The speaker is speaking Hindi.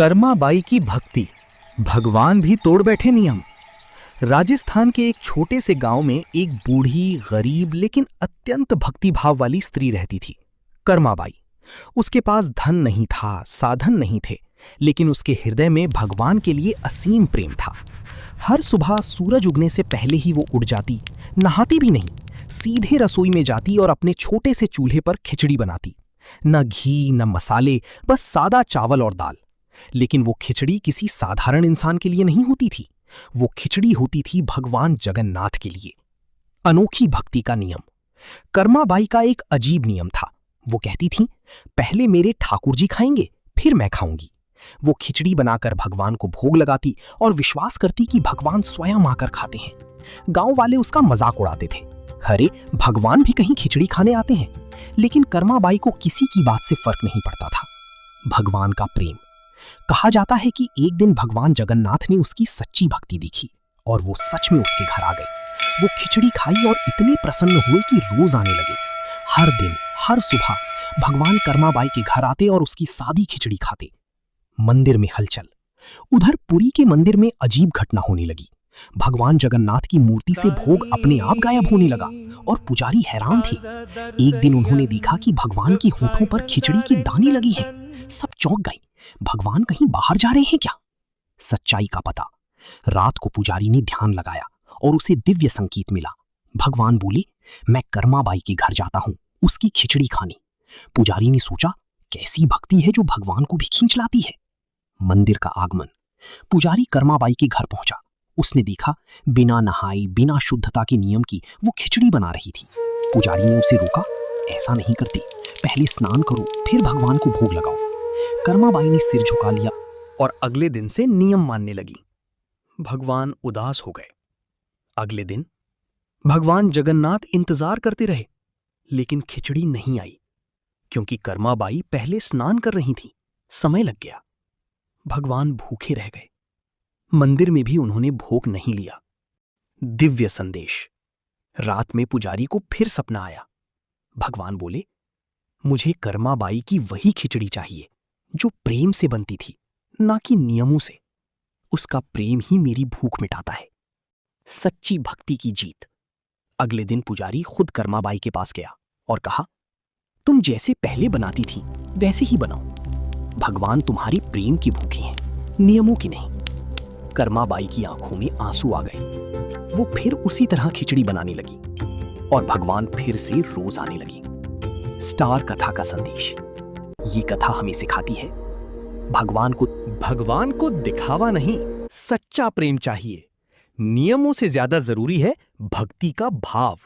कर्माबाई की भक्ति, भगवान भी तोड़ बैठे नियम। राजस्थान के एक छोटे से गांव में एक बूढ़ी, गरीब लेकिन अत्यंत भक्तिभाव वाली स्त्री रहती थी, कर्माबाई। उसके पास धन नहीं था, साधन नहीं थे, लेकिन उसके हृदय में भगवान के लिए असीम प्रेम था। हर सुबह सूरज उगने से पहले ही वो उठ जाती, नहाती भी नहीं, सीधे रसोई में जाती और अपने छोटे से चूल्हे पर खिचड़ी बनाती। न घी न मसाले, बस सादा चावल और दाल। लेकिन वो खिचड़ी किसी साधारण इंसान के लिए नहीं होती थी, वो खिचड़ी होती थी भगवान जगन्नाथ के लिए। अनोखी भक्ति का नियम। कर्माबाई का एक अजीब नियम था। वो कहती थी, पहले मेरे ठाकुर जी खाएंगे, फिर मैं खाऊंगी। वो खिचड़ी बनाकर भगवान को भोग लगाती और विश्वास करती कि भगवान स्वयं आकर खाते हैं। गांव वाले उसका मजाक उड़ाते थे, अरे भगवान भी कहीं खिचड़ी खाने आते हैं। लेकिन कर्माबाई को किसी की बात से फर्क नहीं पड़ता था। भगवान का प्रेम। कहा जाता है कि एक दिन भगवान जगन्नाथ ने उसकी सच्ची भक्ति देखी और वो सच में उसके घर आ गए। वो खिचड़ी खाई और इतने प्रसन्न हुए कि रोज आने लगे। हर दिन, हर सुबह भगवान कर्माबाई के घर आते और उसकी सादी खिचड़ी खाते। मंदिर में हलचल। उधर पुरी के मंदिर में अजीब घटना होने लगी। भगवान जगन्नाथ की मूर्ति से भोग अपने आप गायब होने लगा और पुजारी हैरान थे। एक दिन उन्होंने देखा कि भगवान के होठों पर खिचड़ी की दानी लगी है। सब चौंक गए, भगवान कहीं बाहर जा रहे हैं क्या? सच्चाई का पता। रात को पुजारी ने ध्यान लगाया और उसे दिव्य संकेत मिला। भगवान बोले, मैं कर्माबाई के घर जाता हूं, उसकी खिचड़ी खाने। पुजारी ने सोचा, कैसी भक्ति है जो भगवान को भी खींच लाती है। मंदिर का आगमन। पुजारी कर्माबाई के घर पहुंचा। उसने देखा, बिना नहाई, बिना शुद्धता के नियम की वो खिचड़ी बना रही थी। पुजारी ने उसे रोका, ऐसा नहीं करते, पहले स्नान करो, फिर भगवान को भोग लगाओ। कर्माबाई ने सिर झुका लिया और अगले दिन से नियम मानने लगी। भगवान उदास हो गए। अगले दिन भगवान जगन्नाथ इंतजार करते रहे, लेकिन खिचड़ी नहीं आई, क्योंकि कर्माबाई पहले स्नान कर रही थी। समय लग गया। भगवान भूखे रह गए। मंदिर में भी उन्होंने भोग नहीं लिया। दिव्य संदेश। रात में पुजारी को फिर सपना आया। भगवान बोले, मुझे कर्माबाई की वही खिचड़ी चाहिए जो प्रेम से बनती थी, ना कि नियमों से। उसका प्रेम ही मेरी भूख मिटाता है। सच्ची भक्ति की जीत। अगले दिन पुजारी खुद कर्माबाई के पास गया और कहा, तुम जैसे पहले बनाती थी वैसे ही बनाओ। भगवान तुम्हारी प्रेम की भूखे हैं, नियमों की नहीं। कर्माबाई की आंखों में आंसू आ गए। वो फिर उसी तरह खिचड़ी बनाने लगी और भगवान फिर से रोज आने लगी। स्टार कथा का संदेश। ये कथा हमें सिखाती है, भगवान को दिखावा नहीं, सच्चा प्रेम चाहिए। नियमों से ज्यादा जरूरी है भक्ति का भाव।